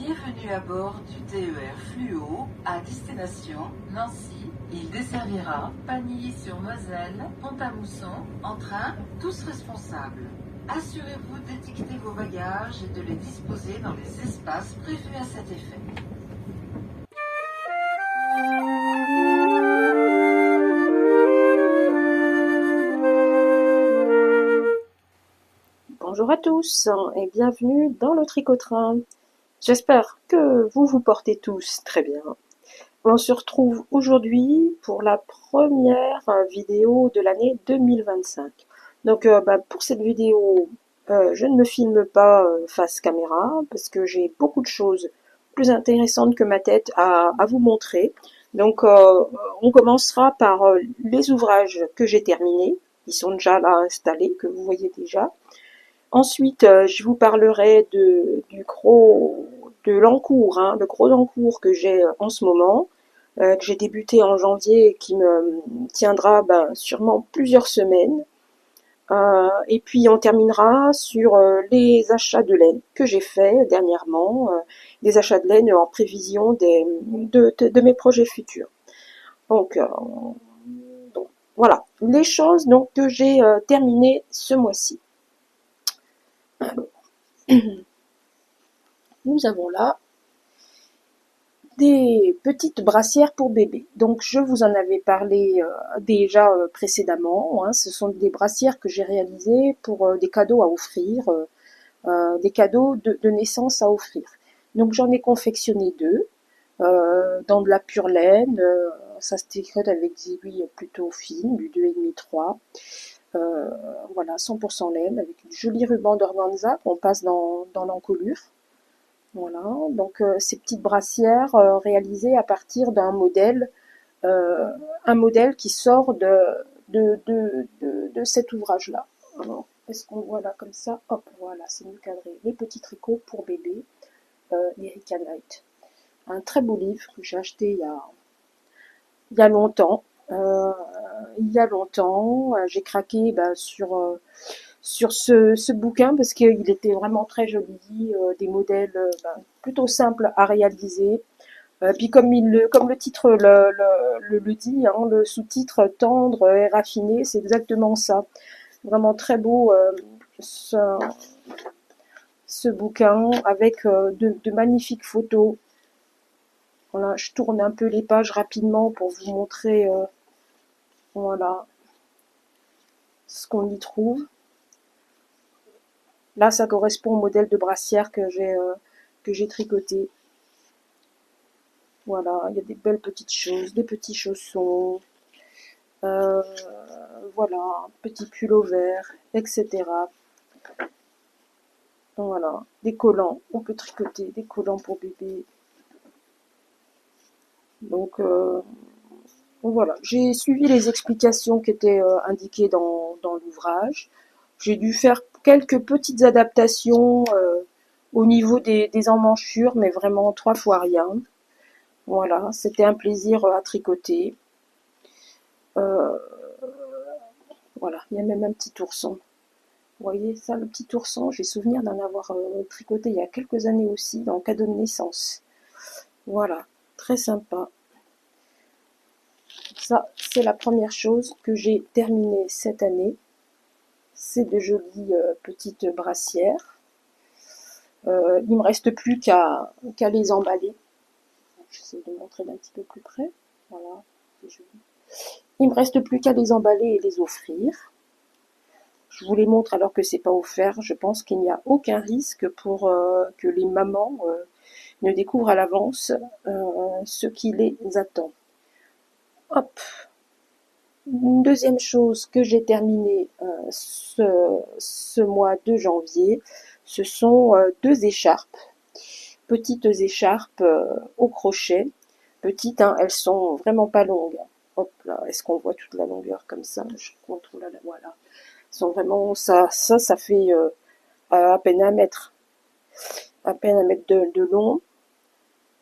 Bienvenue à bord du TER Fluo à destination Nancy. Il desservira Pagny-sur-Moselle, Pont-à-Mousson, en train, tous responsables. Assurez-vous d'étiqueter vos bagages et de les disposer dans les espaces prévus à cet effet. Bonjour à tous et bienvenue dans le Tricotrain. J'espère que vous vous portez tous très bien. On se retrouve aujourd'hui pour la première vidéo de l'année 2025. Donc pour cette vidéo, je ne me filme pas face caméra parce que j'ai beaucoup de choses plus intéressantes que ma tête à vous montrer. Donc on commencera par les ouvrages que j'ai terminés. Ils sont déjà là installés, que vous voyez déjà. Ensuite, je vous parlerai de l'encours, le gros encours que j'ai en ce moment, que j'ai débuté en janvier et qui me tiendra sûrement plusieurs semaines. Et puis on terminera sur les achats de laine que j'ai fait dernièrement, des achats de laine en prévision de mes projets futurs. Donc voilà, les choses que j'ai terminées ce mois-ci. Nous avons là des petites brassières pour bébé. Donc je vous en avais parlé déjà précédemment. Ce sont des brassières que j'ai réalisées pour des cadeaux à offrir, des cadeaux de naissance à offrir. Donc j'en ai confectionné deux dans de la pure laine. Ça se tricote avec des aiguilles plutôt fines, du 2,5-3. Voilà, 100% laine avec une jolie ruban d'organza qu'on passe dans l'encolure. Voilà, donc ces petites brassières réalisées à partir d'un modèle, un modèle qui sort de cet ouvrage-là. Alors, est-ce qu'on voit là comme ça? Hop, voilà, c'est mieux cadré. Les petits tricots pour bébé, d'Erika Knight. Un très beau livre que j'ai acheté il y a longtemps. J'ai craqué sur ce bouquin parce qu'il était vraiment très joli, des modèles plutôt simples à réaliser. Puis comme le titre le dit, le sous-titre tendre et raffiné, c'est exactement ça. Vraiment très beau ce bouquin avec de magnifiques photos. Voilà, je tourne un peu les pages rapidement pour vous montrer voilà ce qu'on y trouve. Là, ça correspond au modèle de brassière que j'ai tricoté. Voilà, il y a des belles petites choses, des petits chaussons, voilà, un petit pull au vert, etc. Voilà, des collants, on peut tricoter des collants pour bébé. Donc voilà, j'ai suivi les explications qui étaient indiquées dans l'ouvrage. J'ai dû faire quelques petites adaptations au niveau des emmanchures, mais vraiment 3 fois rien. Voilà, c'était un plaisir à tricoter. Voilà, il y a même un petit ourson. Vous voyez ça, le petit ourson, j'ai souvenir d'en avoir tricoté il y a quelques années aussi, dans le cadeau de naissance. Voilà, très sympa. Ça, c'est la première chose que j'ai terminée cette année. C'est de jolies petites brassières. Il me reste plus qu'à les emballer. J'essaie de montrer d'un petit peu plus près. Voilà, c'est joli. Il me reste plus qu'à les emballer et les offrir. Je vous les montre alors que c'est pas offert. Je pense qu'il n'y a aucun risque pour que les mamans ne découvrent à l'avance ce qui les attend. Hop. Une deuxième chose que j'ai terminée ce mois de janvier, ce sont 2 écharpes. Petites écharpes au crochet. Petites, elles sont vraiment pas longues. Hop là, est-ce qu'on voit toute la longueur comme ça? Je contrôle là, voilà. Elles sont vraiment, ça fait à peine 1 mètre. À peine 1 mètre de long.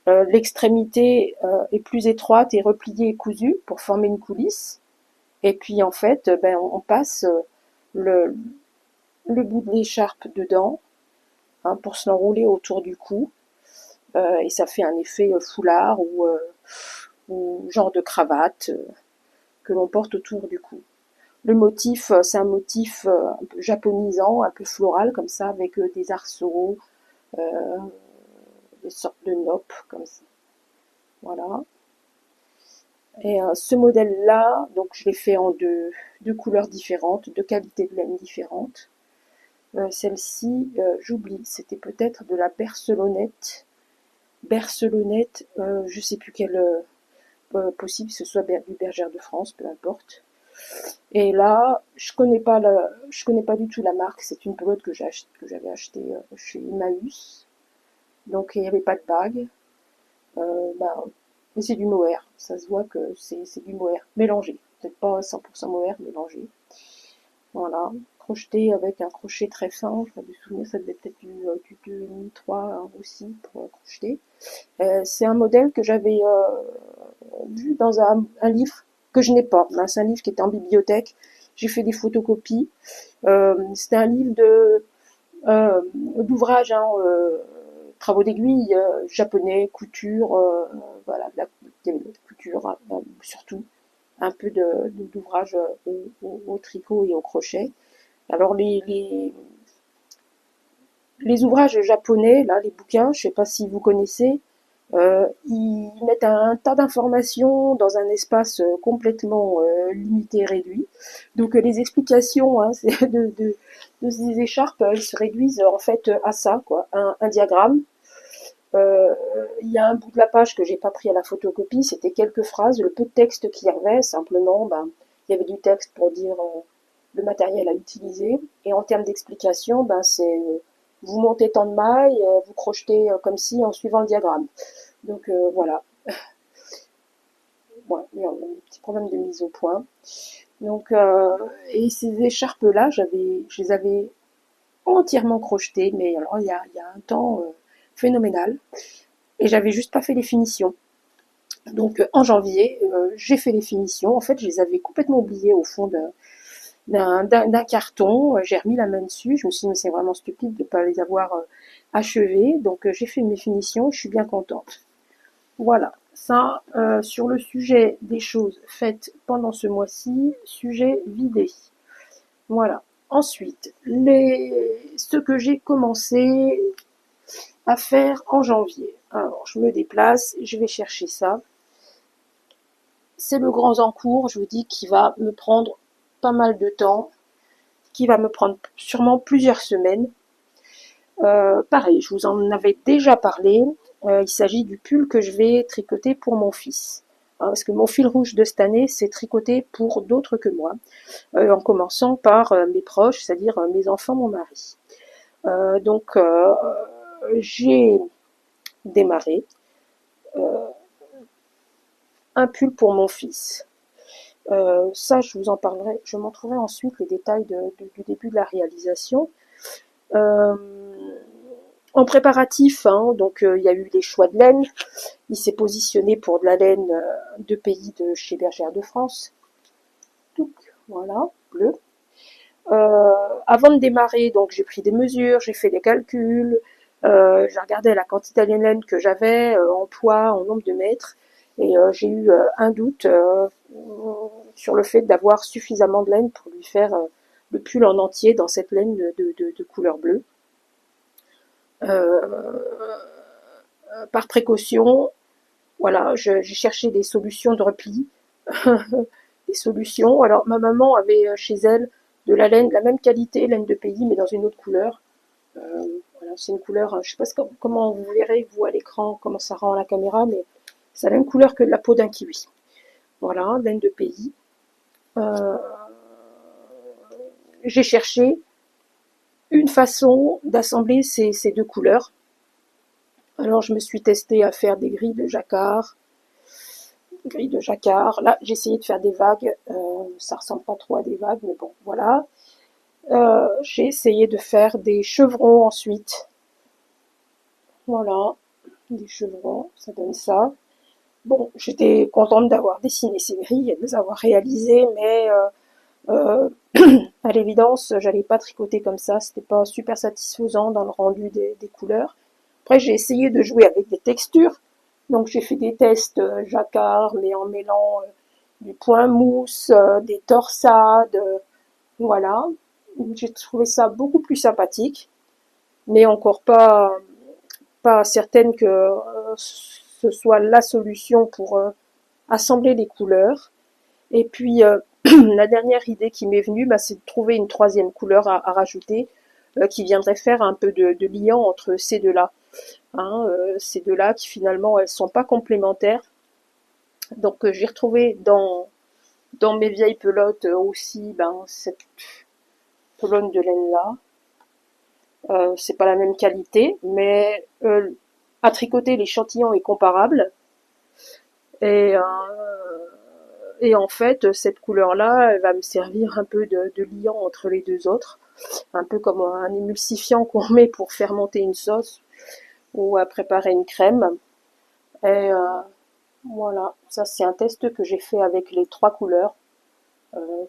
L'extrémité est plus étroite et repliée et cousue pour former une coulisse. Et puis en fait, on passe le bout de l'écharpe dedans pour se l'enrouler autour du cou. et ça fait un effet foulard ou genre de cravate que l'on porte autour du cou. Le motif, c'est un motif un peu japonisant, un peu floral comme ça, avec des arceaux, euh, des sortes de noppes comme ça. Voilà. Et ce modèle-là, donc je l'ai fait en deux couleurs différentes, deux qualités de laine différentes. Celle-ci, j'oublie, c'était peut-être de la Bercelonnette. Bercelonnette, je sais plus quelle, possible que ce soit du Bergère de France, peu importe. Et là, je connais pas du tout la marque. C'est une pelote que j'avais achetée chez Emmaüs. Donc il n'y avait pas de bague. Mais c'est du mohair. Ça se voit que c'est du mohair mélangé. Peut-être pas 100% mohair mélangé. Voilà. Crocheté avec un crochet très fin. Je me souviens, ça devait peut-être du 2,5, 3 hein, aussi pour crocheter. C'est un modèle que j'avais vu dans un livre que je n'ai pas. C'est un livre qui était en bibliothèque. J'ai fait des photocopies. C'était un livre d'ouvrages, hein, travaux d'aiguille, japonais, couture, voilà, de la couture, surtout un peu d'ouvrage au tricot et au crochet. Alors les ouvrages japonais, là, les bouquins, je sais pas si vous connaissez, ils mettent un tas d'informations dans un espace complètement limité, réduit. Donc les explications hein, de ces écharpes, elles se réduisent en fait à ça, quoi, un diagramme. Il y a un bout de la page que j'ai pas pris à la photocopie, c'était quelques phrases, le peu de texte qu'il y avait, simplement, il y avait du texte pour dire le matériel à utiliser. Et en termes d'explication, c'est vous montez tant de mailles, vous crochetez comme ci en suivant le diagramme. Donc voilà. Bon, il y a un petit problème de mise au point. Donc et ces écharpes là, je les avais entièrement crochetées, mais alors il y a un temps phénoménal, et j'avais juste pas fait les finitions. Donc en janvier, j'ai fait les finitions. En fait, je les avais complètement oubliées au fond d'un carton. J'ai remis la main dessus. Je me suis dit, mais c'est vraiment stupide de ne pas les avoir achevées. Donc j'ai fait mes finitions. Je suis bien contente. Voilà. Ça, sur le sujet des choses faites pendant ce mois-ci, sujet vidé. Voilà. Ensuite, ce que j'ai commencé à faire en janvier. Alors, je me déplace, je vais chercher ça. C'est le grand encours, je vous dis, qui va me prendre pas mal de temps, qui va me prendre sûrement plusieurs semaines. Pareil, je vous en avais déjà parlé. Il s'agit du pull que je vais tricoter pour mon fils. Parce que mon fil rouge de cette année, c'est tricoter pour d'autres que moi. En commençant par mes proches, c'est-à-dire mes enfants, mon mari. Donc, j'ai démarré un pull pour mon fils. Ça, je vous en parlerai, je montrerai ensuite les détails du début de la réalisation. En préparatif, hein, donc il y a eu des choix de laine. Il s'est positionné pour de la laine de pays de chez Bergère de France. Donc, voilà, bleu. Avant de démarrer, donc j'ai pris des mesures, j'ai fait des calculs, j'ai regardé la quantité de laine que j'avais en poids, en nombre de mètres, et j'ai eu un doute sur le fait d'avoir suffisamment de laine pour lui faire le pull en entier dans cette laine de couleur bleue. Par précaution, voilà, j'ai cherché des solutions de repli, des solutions. Alors ma maman avait chez elle de la laine, de la même qualité, laine de pays, mais dans une autre couleur. Voilà, c'est une couleur, je sais pas comment vous verrez vous à l'écran, comment ça rend à la caméra, mais c'est la même couleur que de la peau d'un kiwi. Voilà, laine de pays. J'ai cherché une façon d'assembler ces deux couleurs. Alors je me suis testée à faire des grilles de jacquard. Là, j'ai essayé de faire des vagues. Ça ressemble pas trop à des vagues, mais bon, voilà. J'ai essayé de faire des chevrons ensuite. Voilà, des chevrons, ça donne ça. Bon, j'étais contente d'avoir dessiné ces grilles et de les avoir réalisées, mais à l'évidence, j'allais pas tricoter comme ça. C'était pas super satisfaisant dans le rendu des couleurs. Après, j'ai essayé de jouer avec des textures. Donc, j'ai fait des tests jacquard, mais en mêlant du point mousse, des torsades, voilà. J'ai trouvé ça beaucoup plus sympathique, mais encore pas certaine que ce soit la solution pour assembler les couleurs. Et puis, la dernière idée qui m'est venue, bah, c'est de trouver une troisième couleur à rajouter, qui viendrait faire un peu de liant entre ces deux-là. Hein, ces deux-là qui finalement, elles sont pas complémentaires. Donc, j'ai retrouvé dans mes vieilles pelotes aussi, ben, cette pelote de laine-là. C'est pas la même qualité, mais à tricoter, l'échantillon est comparable. Et, euh, et en fait, cette couleur-là, elle va me servir un peu de liant entre les deux autres. Un peu comme un émulsifiant qu'on met pour faire monter une sauce ou à préparer une crème. Et voilà, ça c'est un test que j'ai fait avec les trois couleurs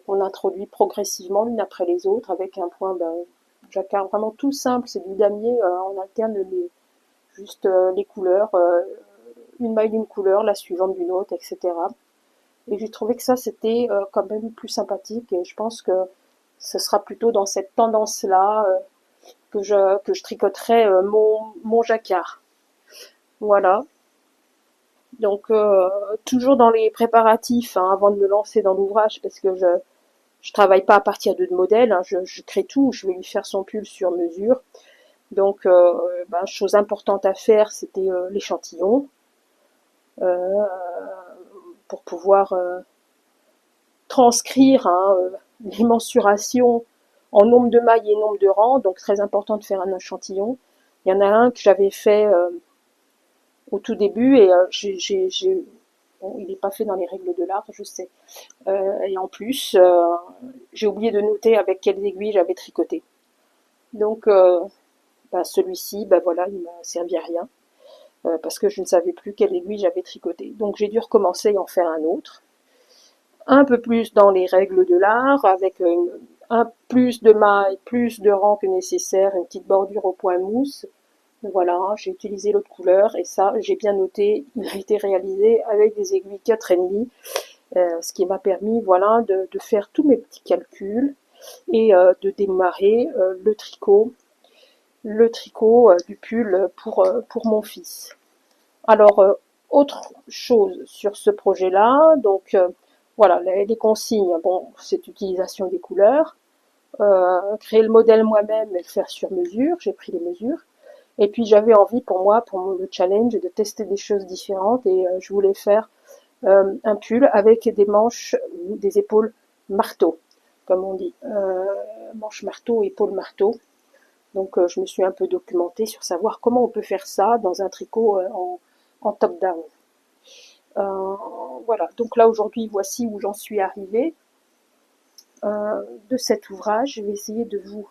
qu'on introduit progressivement l'une après les autres avec un point jacquard vraiment tout simple, c'est du damier, on alterne juste les couleurs, une maille d'une couleur, la suivante d'une autre, etc. Et j'ai trouvé que ça c'était quand même plus sympathique et je pense que ce sera plutôt dans cette tendance-là que je tricoterai mon jacquard. Voilà. Donc toujours dans les préparatifs hein, avant de me lancer dans l'ouvrage parce que je travaille pas à partir de modèles, hein, je crée tout, je vais lui faire son pull sur mesure. Donc chose importante à faire c'était l'échantillon pour pouvoir transcrire hein, les mensurations en nombre de mailles et nombre de rangs, donc très important de faire un échantillon. Il y en a un que j'avais fait au tout début et bon, il n'est pas fait dans les règles de l'art, je sais. Et en plus, j'ai oublié de noter avec quelles aiguilles j'avais tricoté. Donc, celui-ci, voilà, il m'a servi à rien parce que je ne savais plus quelle aiguille j'avais tricoté. Donc, j'ai dû recommencer et en faire un autre, un peu plus dans les règles de l'art, avec un plus de mailles, plus de rangs que nécessaire, une petite bordure au point mousse. Voilà, j'ai utilisé l'autre couleur et ça, j'ai bien noté, il a été réalisé avec des aiguilles 4,5, ce qui m'a permis, voilà, de faire tous mes petits calculs et de démarrer le tricot du pull pour mon fils. Alors, autre chose sur ce projet-là, donc voilà, les consignes, bon, c'est utilisation des couleurs, créer le modèle moi-même et le faire sur mesure, j'ai pris les mesures. Et puis j'avais envie pour le challenge, de tester des choses différentes et je voulais faire un pull avec des manches ou des épaules marteau, comme on dit, manches marteau, épaules marteau. Donc je me suis un peu documentée sur savoir comment on peut faire ça dans un tricot en top-down. Voilà, donc là aujourd'hui, voici où j'en suis arrivée de cet ouvrage. Je vais essayer de vous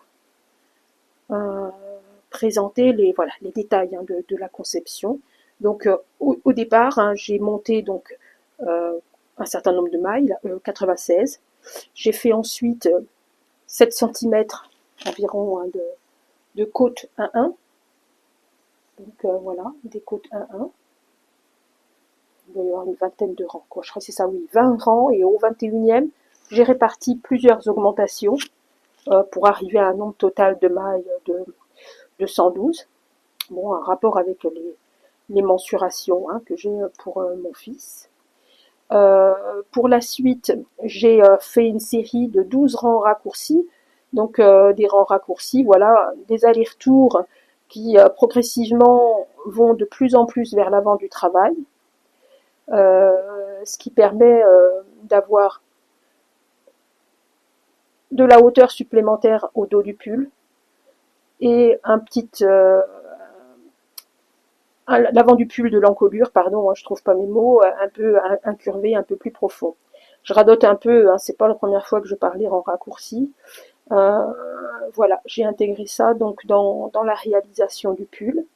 présenter les détails hein, de la conception. Donc au départ, hein, j'ai monté donc un certain nombre de mailles, 96. J'ai fait ensuite 7 cm environ hein, de côte 1-1. Donc voilà, des côtes 1-1. Il doit y avoir une vingtaine de rangs, quoi. Je crois que c'est ça, oui, 20 rangs, et au 21e, j'ai réparti plusieurs augmentations pour arriver à un nombre total de mailles de 112. Bon, un rapport avec les mensurations hein, que j'ai pour mon fils. Pour la suite, j'ai fait une série de 12 rangs raccourcis. Donc des rangs raccourcis, voilà, des allers-retours qui progressivement vont de plus en plus vers l'avant du travail. Ce qui permet d'avoir de la hauteur supplémentaire au dos du pull et l'avant du pull de l'encolure, pardon, hein, je trouve pas mes mots, un peu incurvé, un peu plus profond. Je radote un peu, hein, c'est pas la première fois que je parlais en raccourci. Voilà, j'ai intégré ça donc dans la réalisation du pull.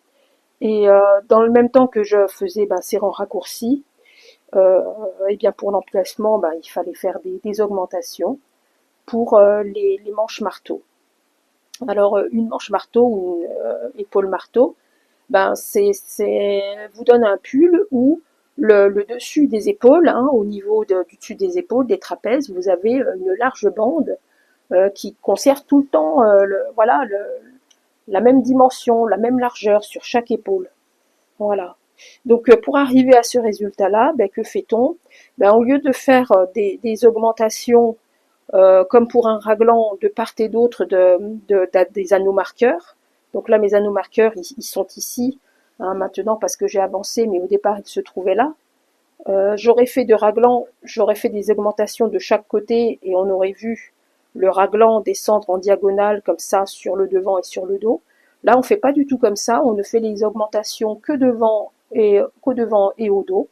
Et dans le même temps que je faisais ces rangs raccourcis, et bien pour l'emplacement, il fallait faire des augmentations pour les manches marteau. Alors une manche marteau ou une épaule marteau, ben vous donne un pull où le dessus des épaules, hein, au niveau du dessus des épaules, des trapèzes, vous avez une large bande qui conserve tout le temps la même dimension, la même largeur sur chaque épaule. Voilà. Donc pour arriver à ce résultat-là, ben, que fait-on? Ben, au lieu de faire des augmentations comme pour un raglan de part et d'autre des anneaux marqueurs, donc là mes anneaux marqueurs ils sont ici hein, maintenant parce que j'ai avancé, mais au départ ils se trouvaient là. J'aurais fait de raglan, j'aurais fait des augmentations de chaque côté et on aurait vu le raglan descendre en diagonale comme ça sur le devant et sur le dos. Là, on fait pas du tout comme ça, on ne fait les augmentations qu'au devant et au dos,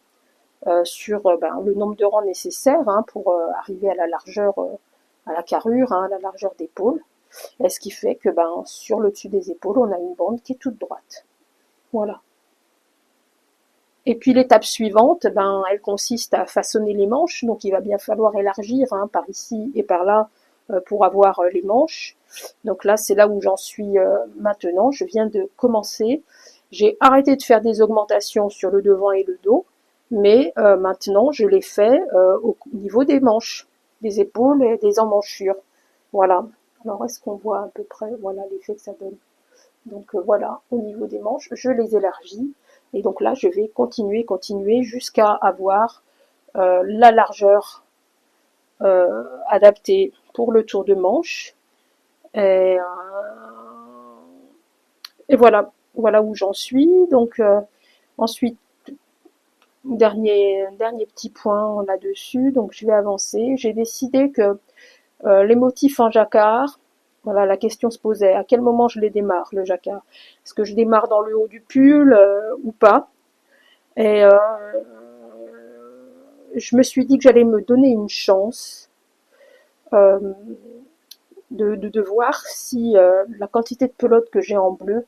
sur le nombre de rangs nécessaires hein, pour arriver à la largeur, à la carrure, hein, à la largeur d'épaule. Et ce qui fait que sur le dessus des épaules, on a une bande qui est toute droite. Voilà. Et puis l'étape suivante, elle consiste à façonner les manches, donc il va bien falloir élargir hein, par ici et par là pour avoir les manches. Donc là, c'est là où j'en suis maintenant. Je viens de commencer. J'ai arrêté de faire des augmentations sur le devant et le dos, mais maintenant je les fais au niveau des manches, des épaules et des emmanchures. Voilà. Alors est-ce qu'on voit à peu près, voilà l'effet que ça donne. Donc voilà, au niveau des manches, je les élargis. Et donc là, je vais continuer jusqu'à avoir la largeur adaptée pour le tour de manche. Et, voilà où j'en suis. Donc ensuite, dernier petit point là-dessus. Donc je vais avancer. J'ai décidé que les motifs en jacquard, voilà, la question se posait, à quel moment je les démarre, le jacquard? Est-ce que je démarre dans le haut du pull ou pas? Et je me suis dit que j'allais me donner une chance euh, de voir si la quantité de pelote que j'ai en bleu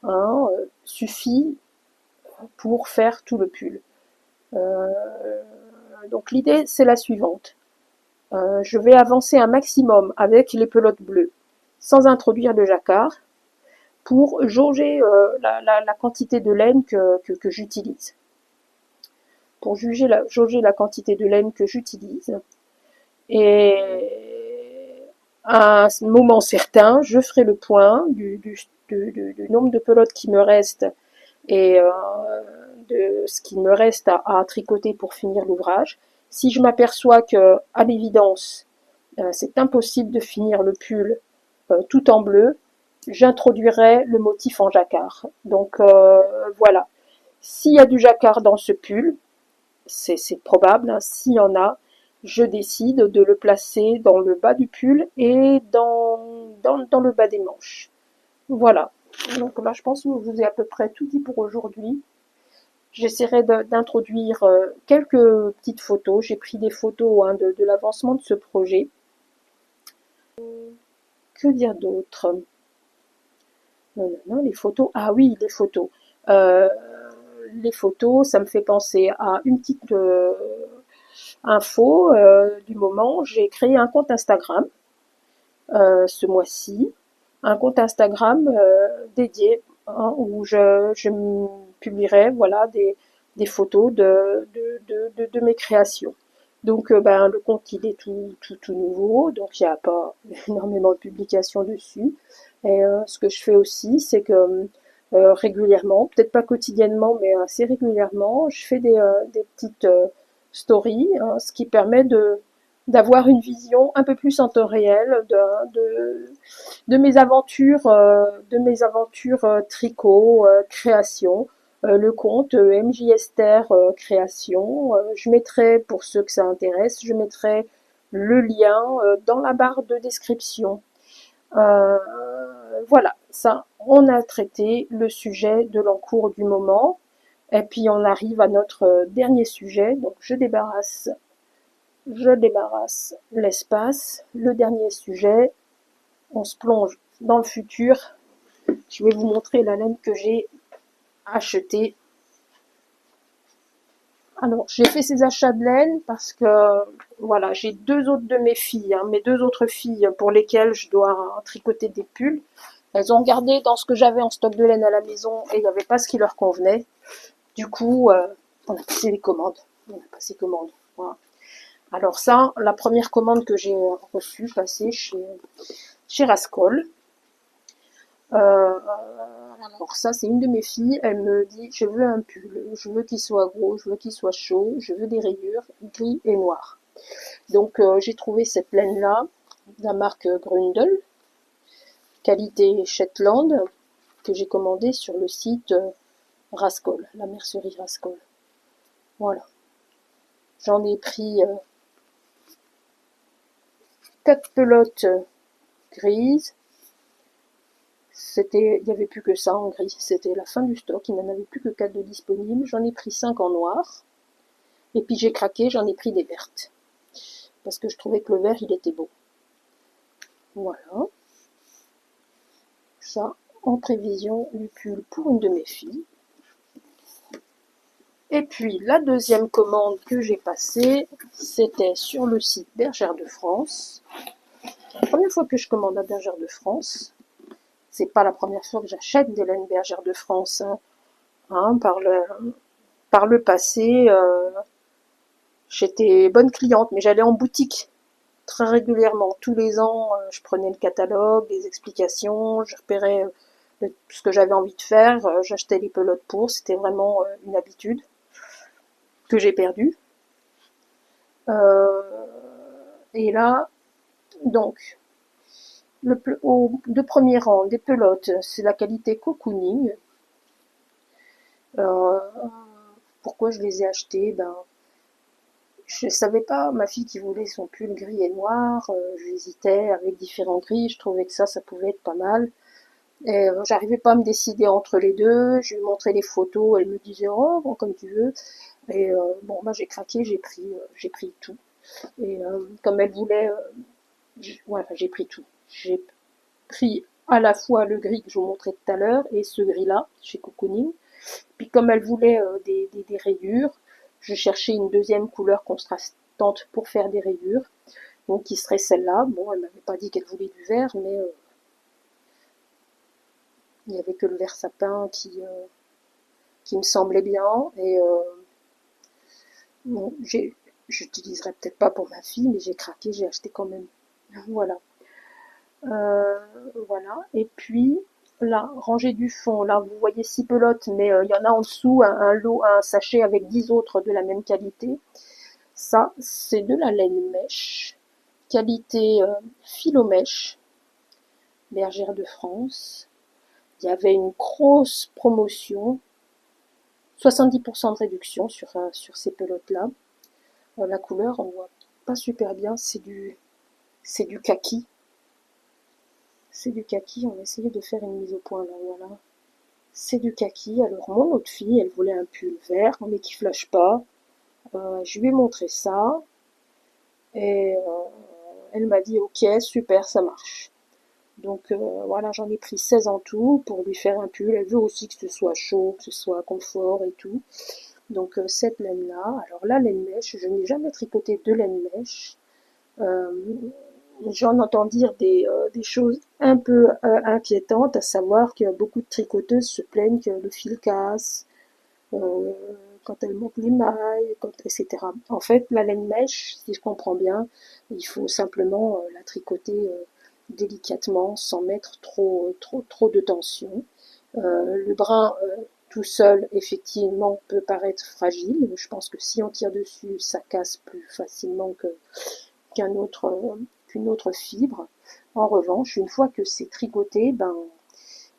hein, suffit pour faire tout le pull. Donc l'idée c'est la suivante. Je vais avancer un maximum avec les pelotes bleues sans introduire de jacquard pour jauger la quantité de laine que j'utilise. Pour jauger la quantité de laine que j'utilise. Et à un moment certain, je ferai le point du nombre de pelotes qui me reste et de ce qu'il me reste à tricoter pour finir l'ouvrage. Si je m'aperçois que, à l'évidence, c'est impossible de finir le pull tout en bleu, j'introduirai le motif en jacquard. Donc voilà. S'il y a du jacquard dans ce pull, c'est probable, hein, s'il y en a, je décide de le placer dans le bas du pull et dans le bas des manches. Voilà. Donc là, je pense que je vous ai à peu près tout dit pour aujourd'hui. J'essaierai d'introduire quelques petites photos. J'ai pris des photos hein, de l'avancement de ce projet. Que dire d'autre? Non, les photos. Ah oui, les photos. Les photos, ça me fait penser à une petite info du moment. J'ai créé un compte Instagram ce mois-ci, un compte Instagram dédié hein, où je publierai voilà des photos de mes créations. Donc le compte il est tout nouveau, donc il n'y a pas énormément de publications dessus. Et ce que je fais aussi, c'est que régulièrement, peut-être pas quotidiennement, mais assez régulièrement, je fais des petites stories, hein, ce qui permet d'avoir une vision un peu plus en temps réel de mes aventures tricot, création. Le compte MJ Esther création. Je mettrai, pour ceux que ça intéresse, je mettrai le lien dans la barre de description. Voilà, ça, on a traité le sujet de l'encours du moment. Et puis on arrive à notre dernier sujet. Donc je débarrasse l'espace. Le dernier sujet, on se plonge dans le futur. Je vais vous montrer la laine que j'ai achetée. Alors, j'ai fait ces achats de laine parce que, voilà, j'ai deux autres de mes filles, hein, mes deux autres filles pour lesquelles je dois tricoter des pulls. Elles ont regardé dans ce que j'avais en stock de laine à la maison et il n'y avait pas ce qui leur convenait. Du coup, on a passé les commandes. Voilà. Alors ça, la première commande que j'ai reçue, passée chez Rascol. Alors ça, c'est une de mes filles. Elle me dit, je veux un pull. Je veux qu'il soit gros, je veux qu'il soit chaud. Je veux des rayures gris et noir. Donc j'ai trouvé cette laine-là, de la marque Grundel, qualité Shetland, que j'ai commandée sur le site Rascol, la mercerie Rascol. Voilà. J'en ai pris 4 pelotes grises. Il n'y avait plus que ça en gris. C'était la fin du stock. Il n'en avait plus que 4 de disponibles. J'en ai pris 5 en noir. Et puis j'ai craqué, j'en ai pris des vertes. Parce que je trouvais que le vert, il était beau. Voilà. Ça, en prévision du pull pour une de mes filles. Et puis, la deuxième commande que j'ai passée, c'était sur le site Bergère de France. La première fois que je commande à Bergère de France, c'est pas la première fois que j'achète des laines Bergère de France. Par le passé, j'étais bonne cliente, mais j'allais en boutique très régulièrement. Tous les ans, je prenais le catalogue, les explications, je repérais ce que j'avais envie de faire, j'achetais les pelotes pour, c'était vraiment une habitude que j'ai perdue. Et là, donc, de premier rang, des pelotes, c'est la qualité cocooning. Pourquoi je les ai achetées? Je savais pas, ma fille qui voulait son pull gris et noir, j'hésitais avec différents gris, je trouvais que ça pouvait être pas mal. Et j'arrivais pas à me décider entre les deux, je lui montrais les photos, elle me disait oh bon comme tu veux. Et bon j'ai craqué, j'ai pris tout. Et comme elle voulait, j'ai pris tout. J'ai pris à la fois le gris que je vous montrais tout à l'heure et ce gris-là chez Cocooning. Puis comme elle voulait des rayures, je cherchais une deuxième couleur contrastante pour faire des rayures, donc qui serait celle-là. Bon, elle m'avait pas dit qu'elle voulait du vert, mais il n'y avait que le vert sapin qui me semblait bien. Et bon, j'utiliserai peut-être pas pour ma fille, mais j'ai craqué, j'ai acheté quand même. Voilà. Voilà. Et puis là, rangée du fond, là vous voyez 6 pelotes, mais il y en a en dessous un sachet avec 10 autres de la même qualité. Ça, c'est de la laine mèche, qualité philomèche, Bergère de France. Il y avait une grosse promotion, 70% de réduction sur ces pelotes-là. La couleur, on voit pas super bien, c'est du kaki. C'est du kaki, on va essayer de faire une mise au point là, voilà. C'est du kaki, alors mon autre fille, elle voulait un pull vert, mais qui flash pas. Je lui ai montré ça, et elle m'a dit ok, super, ça marche. Donc voilà, j'en ai pris 16 en tout pour lui faire un pull. Elle veut aussi que ce soit chaud, que ce soit confort et tout. Donc cette laine-là, alors la laine mèche, je n'ai jamais tricoté de laine mèche. J'en entends dire des choses un peu inquiétantes, à savoir que beaucoup de tricoteuses se plaignent que le fil casse, quand elles montent les mailles, etc. En fait, la laine mèche, si je comprends bien, il faut simplement la tricoter délicatement, sans mettre trop de tension. Le brin tout seul, effectivement, peut paraître fragile. Je pense que si on tire dessus, ça casse plus facilement qu'une autre fibre. En revanche, une fois que c'est tricoté,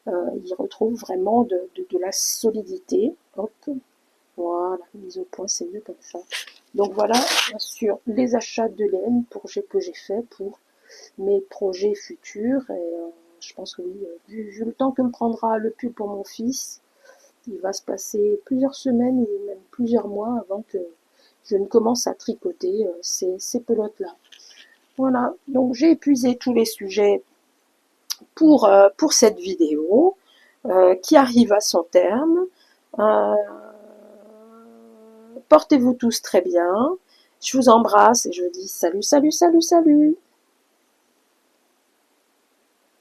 il retrouve vraiment de la solidité. Hop, voilà, mise au point, c'est mieux comme ça. Donc voilà, sur les achats de laine que j'ai fait pour mes projets futurs. Et je pense que oui, vu le temps que me prendra le pull pour mon fils, il va se passer plusieurs semaines ou même plusieurs mois avant que je ne commence à tricoter ces pelotes-là. Voilà, donc j'ai épuisé tous les sujets pour cette vidéo qui arrive à son terme. Portez-vous tous très bien. Je vous embrasse et je vous dis salut, salut, salut, salut.